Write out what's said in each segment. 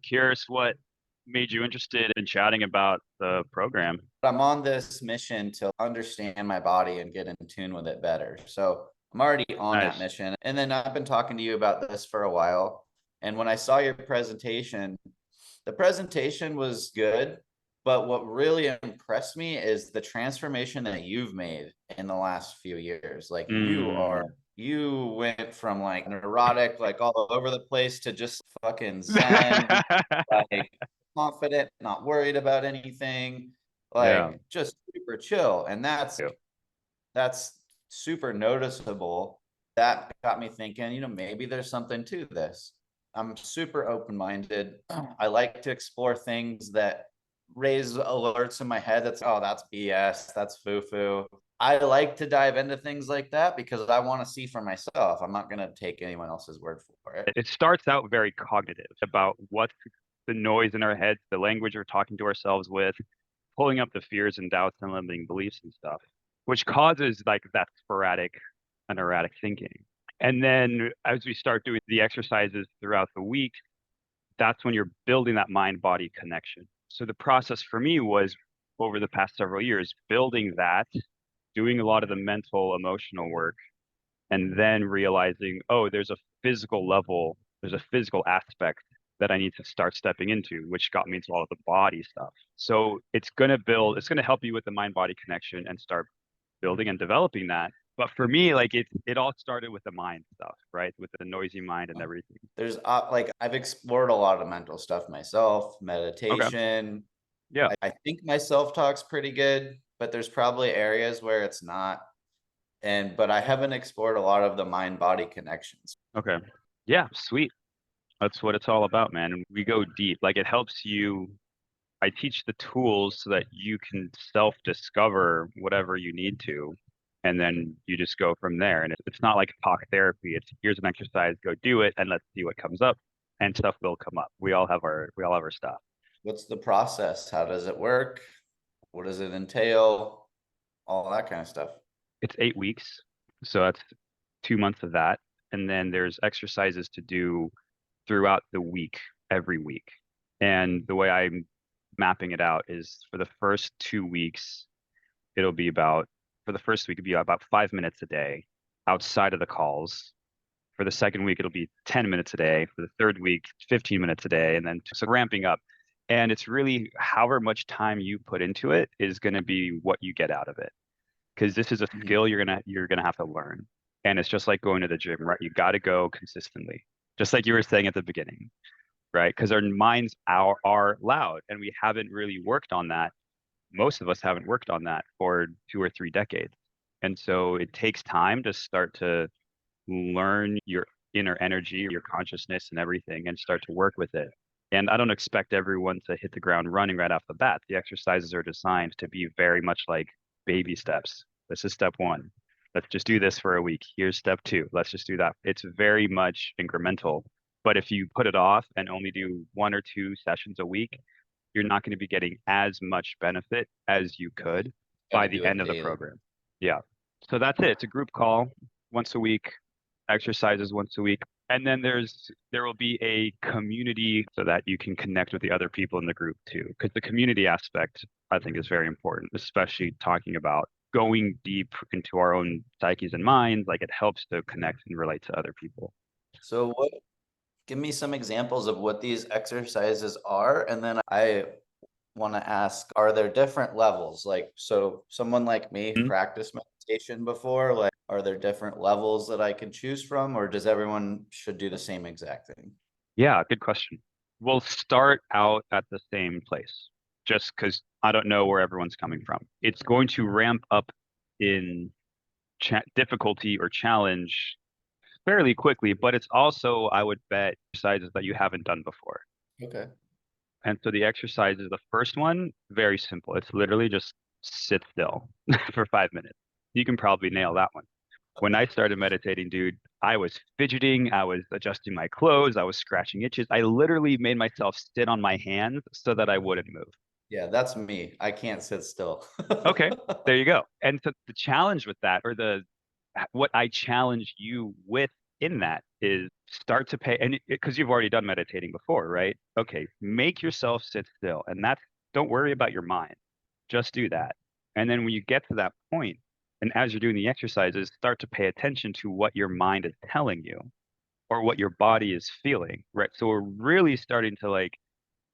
curious what made you interested in chatting about the program. I'm on this mission to understand my body and get in tune with it better. So I'm already on that Nice. mission. And then I've been talking to you about this for a while. And when I saw your presentation, the presentation was good. But what really impressed me is the transformation that you've made in the last few years. Like Mm. you went from like neurotic, like all over the place to just fucking zen, like confident, not worried about anything, Yeah. like just super chill. And Yeah. that's super noticeable. That got me thinking, maybe there's something to this. I'm super open-minded. I like to explore things that raise alerts in my head. That's BS, that's foo-foo. I like to dive into things like that because I want to see for myself. I'm not going to take anyone else's word for it. It starts out very cognitive about what's the noise in our heads, the language we're talking to ourselves with, pulling up the fears and doubts and limiting beliefs and stuff, which causes like that sporadic and erratic thinking. And then as we start doing the exercises throughout the week, that's when you're building that mind body connection. So the process for me was over the past several years, building that, doing a lot of the mental, emotional work, and then realizing, oh, there's a physical aspect that I need to start stepping into, which got me into all of the body stuff. So it's gonna help you with the mind body connection and start building and developing that. But for me, like it all started with the mind stuff, right? With the noisy mind and everything. There's like I've explored a lot of mental stuff myself, Okay. meditation. Yeah. I think my self-talk's pretty good, but there's probably areas where it's not. But I haven't explored a lot of the mind-body connections. Okay. Yeah, sweet. That's what it's all about, man. And we go deep. Like it helps you. I teach the tools so that you can self-discover whatever you need to, and then you just go from there. And it's not like talk therapy. It's here's an exercise, go do it, and let's see what comes up. And stuff will come up. We all have our stuff. What's the process? How does it work? What does it entail? All that kind of stuff. It's 8 weeks, so that's 2 months of that. And then there's exercises to do throughout the week, every week. And the way I'm mapping it out is for the first 2 weeks, it'll be about, for the first week, it'll be about 5 minutes a day outside of the calls. For the second week, it'll be 10 minutes a day. For the third week, 15 minutes a day. And then so ramping up. And it's really however much time you put into it is going to be what you get out of it. Because this is a Mhm. skill you're gonna have to learn. And it's just like going to the gym, right? You got to go consistently. Just like you were saying at the beginning, right? Because our minds are loud and we haven't really worked on that. Most of us haven't worked on that for 2 or 3 decades. And so it takes time to start to learn your inner energy, your consciousness and everything and start to work with it. And I don't expect everyone to hit the ground running right off the bat. The exercises are designed to be very much like baby steps. This is step one. Let's just do this for a week. Here's step two. Let's just do that. It's very much incremental. But if you put it off and only do 1 or 2 sessions a week, you're not going to be getting as much benefit as you could Got by to the do it end of the daily. program. Yeah. So that's it. It's a group call once a week, exercises once a week. And then there will be a community so that you can connect with the other people in the group too. Because the community aspect, I think, is very important, especially talking about going deep into our own psyches and minds. Like it helps to connect and relate to other people. So give me some examples of what these exercises are. And then I want to ask, are there different levels? Like, so someone like me Mhm. practiced meditation before, like, are there different levels that I can choose from, or does everyone should do the same exact thing? Yeah, good question. We'll start out at the same place just because I don't know where everyone's coming from. It's going to ramp up in difficulty or challenge fairly quickly, but it's also, I would bet, exercises that you haven't done before. Okay. And so the exercise is the first one, very simple. It's literally just sit still for 5 minutes. You can probably nail that one. When I started meditating, dude, I was fidgeting, I was adjusting my clothes, I was scratching itches. I literally made myself sit on my hands so that I wouldn't move. Yeah, that's me. I can't sit still. Okay, there you go. And so the challenge with that, or the what I challenge you with in that is start to pay, and because you've already done meditating before, right? Okay, make yourself sit still, and don't worry about your mind. Just do that. And then when you get to that point, and as you're doing the exercises, start to pay attention to what your mind is telling you or what your body is feeling, right? So we're really starting to like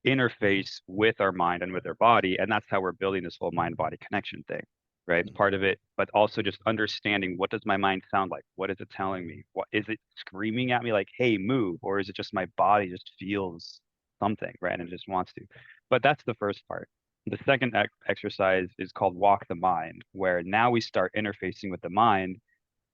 interface with our mind and with our body. And that's how we're building this whole mind body connection thing, right? Part of it, but also just understanding, what does my mind sound like? What is it telling me? What is it screaming at me like, hey, move? Or is it just my body just feels something, right? And it just wants to. But that's the first part. The second exercise is called walk the mind, where now we start interfacing with the mind,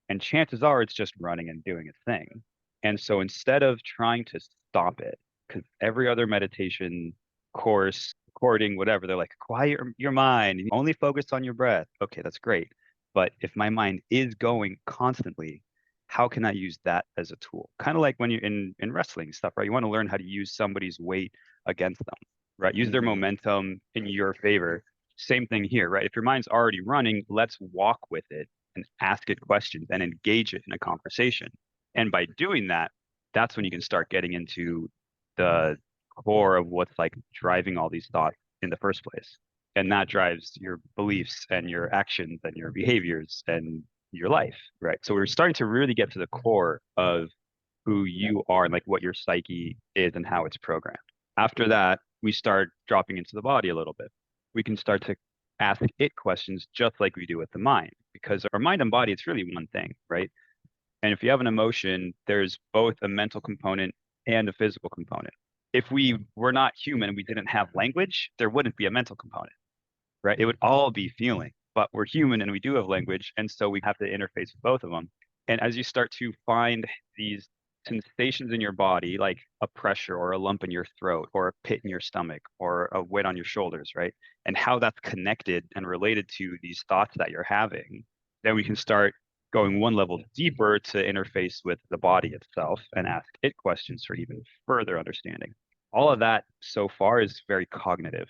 and chances are it's just running and doing its thing. And so instead of trying to stop it, because every other meditation course, recording, whatever, they're like, quiet your mind, only focus on your breath. Okay, that's great. But if my mind is going constantly, how can I use that as a tool? Kind of like when you're in wrestling stuff, right? You want to learn how to use somebody's weight against them, right? Use their momentum in your favor. Same thing here, right? If your mind's already running, let's walk with it and ask it questions and engage it in a conversation. And by doing that, that's when you can start getting into the core of what's like driving all these thoughts in the first place. And that drives your beliefs and your actions and your behaviors and your life, right? So we're starting to really get to the core of who you are and like what your psyche is and how it's programmed. After that, we start dropping into the body a little bit. We can start to ask it questions just like we do with the mind, because our mind and body, it's really one thing, right? And if you have an emotion, there's both a mental component and a physical component. If we were not human, we didn't have language, there wouldn't be a mental component, right? It would all be feeling, but we're human and we do have language. And so we have to interface with both of them. And as you start to find these sensations in your body, like a pressure or a lump in your throat or a pit in your stomach or a weight on your shoulders, right? And how that's connected and related to these thoughts that you're having, then we can start going one level deeper to interface with the body itself and ask it questions for even further understanding. All of that so far is very cognitive,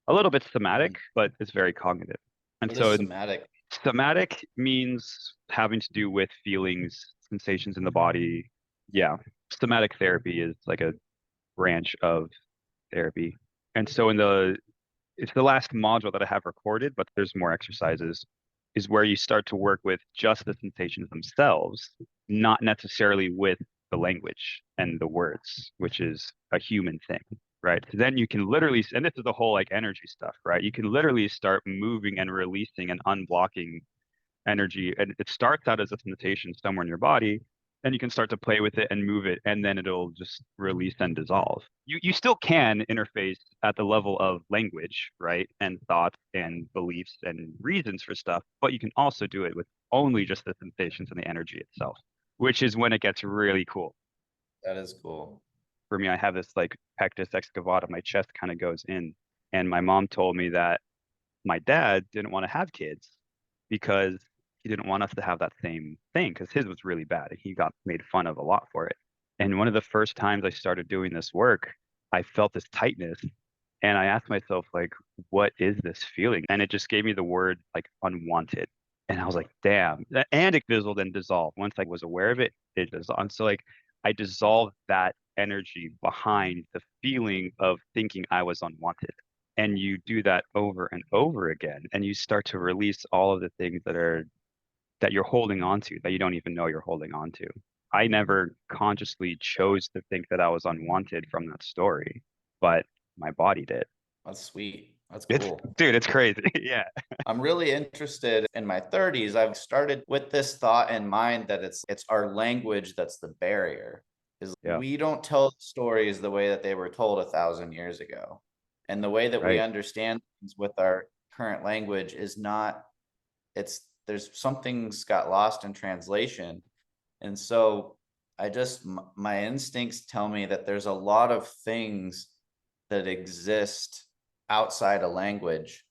a little bit Mhm. thematic, but it's very cognitive. And What is so somatic? thematic means having to do with feelings, sensations in the body. Yeah. Somatic therapy is like a branch of therapy. And so it's the last module that I have recorded, but there's more exercises, is where you start to work with just the sensations themselves, not necessarily with the language and the words, which is a human thing, right? So then you can literally, and this is the whole like energy stuff, right? You can literally start moving and releasing and unblocking energy. And it starts out as a sensation somewhere in your body, and you can start to play with it and move it, and then it'll just release and dissolve. You still can interface at the level of language, right? And thoughts and beliefs and reasons for stuff, but you can also do it with only just the sensations and the energy itself, which is when it gets really cool. That is cool. For me, I have this like pectus excavata, my chest kind of goes in. And my mom told me that my dad didn't want to have kids because he didn't want us to have that same thing, because his was really bad and he got made fun of a lot for it. And one of the first times I started doing this work, I felt this tightness and I asked myself, like, what is this feeling? And it just gave me the word like unwanted. And I was like, damn. And it fizzled and dissolved. Once I was aware of it, it dissolved. And so like I dissolved that energy behind the feeling of thinking I was unwanted. And you do that over and over again, and you start to release all of the things that you're holding on to that you don't even know you're holding on to. I never consciously chose to think that I was unwanted from that story, but my body did. That's sweet. That's It's cool. dude, it's crazy. Yeah. I'm really interested in my 30s. I've started with this thought in mind that it's our language that's the barrier. Is Yeah. we don't tell stories the way that they were told 1,000 years ago. And the way that we Right. understand things with our current language is not, there's something's got lost in translation. And so my instincts tell me that there's a lot of things that exist outside of language,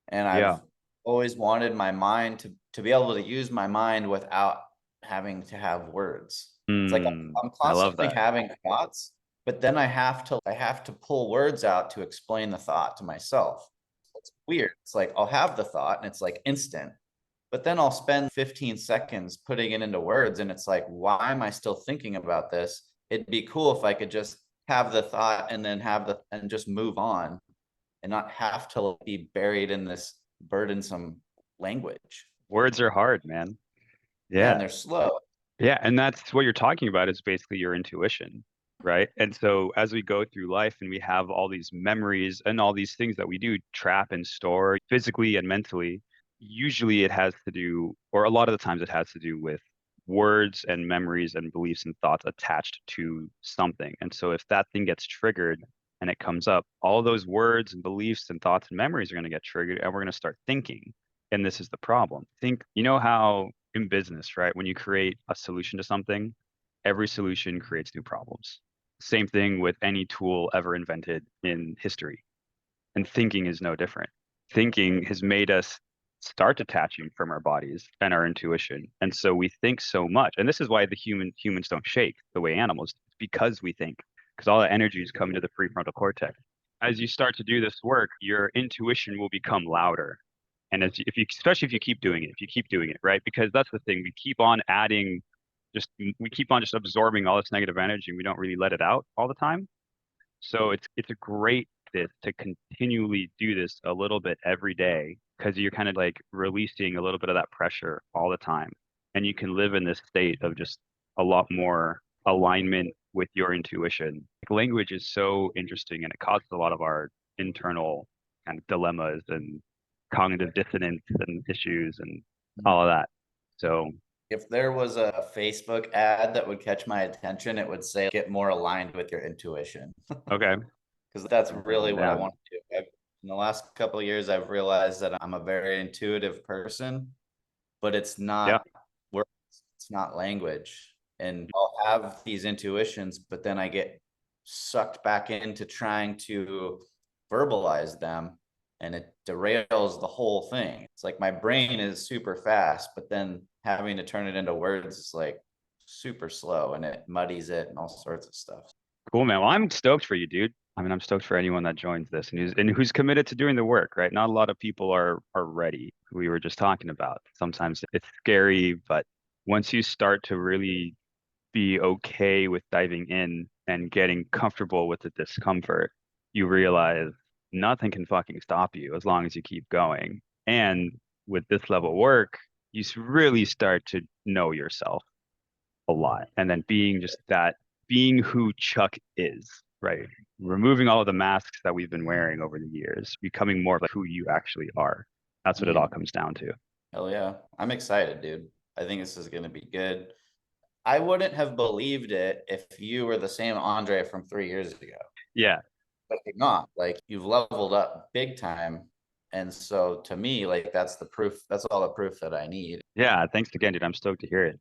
and Yeah. I've always wanted my mind to be able to use my mind without having to have words. It's like I'm I love constantly that. having thoughts, but then I have to pull words out to explain the thought to myself. It's weird. It's like I'll have the thought and it's like instant, But then I'll spend 15 seconds putting it into words, and it's like, why am I still thinking about this? It'd be cool if I could just have the thought and then and just move on and not have to be buried in this burdensome language. Words are hard, man. Yeah, Yeah. and they're slow. Yeah, and that's what you're talking about is basically your intuition, right? And so as we go through life and we have all these memories and all these things that we do trap and store physically and mentally, usually it has to do, or a lot of the times it has to do with words and memories and beliefs and thoughts attached to something. And so if that thing gets triggered and it comes up, all those words and beliefs and thoughts and memories are going to get triggered and we're going to start thinking. And this is the problem. Think, you know how in business, right? When you create a solution to something, every solution creates new problems. Same thing with any tool ever invented in history. And thinking is no different. Thinking has made us start detaching from our bodies and our intuition. And so we think so much. And this is why the humans don't shake the way animals do. It's because we think, because all the energy is coming to the prefrontal cortex. As you start to do this work, your intuition will become louder. And if you, especially if you keep doing it, if you keep doing it, right? Because that's the thing, we keep on adding, just we keep on just absorbing all this negative energy, and we don't really let it out all the time. So it's a great fit to continually do this a little bit every day because you're kind of like releasing a little bit of that pressure all the time, and you can live in this state of just a lot more alignment with your intuition. Language is so interesting, and it causes a lot of our internal kind of dilemmas and cognitive dissonance and issues and all of that. So, If there was a Facebook ad that would catch my attention, it would say, get more aligned with your intuition. okay, Because that's I'm really writing what I down. want to do. In the last couple of years, I've realized that I'm a very intuitive person, but it's Yeah. not words, it's not language. And I'll have these intuitions, but then I get sucked back into trying to verbalize them, and it derails the whole thing. It's like my brain is super fast, but then having to turn it into words is like super slow, and it muddies it and all sorts of stuff. Cool, man. Well, I'm stoked for you, dude. I mean, I'm stoked for anyone that joins this and who's committed to doing the work, right? Not a lot of people are ready. We were just talking about. Sometimes it's scary, but once you start to really be okay with diving in and getting comfortable with the discomfort, you realize nothing can fucking stop you as long as you keep going. And with this level of work, you really start to know yourself a lot. And then being just that, being who Chuck is, right? Removing all of the masks that we've been wearing over the years, becoming more like who you actually are. That's what it all Mm, comes down to. hell yeah. I'm excited, dude. I think this is going to be good. I wouldn't have believed it if you were the same Andre from 3 years ago, Yeah. but you're not. Like, you've leveled up big time. And so to me, like, that's the proof. That's all the proof that I need. Yeah. Thanks again, dude. I'm stoked to hear it.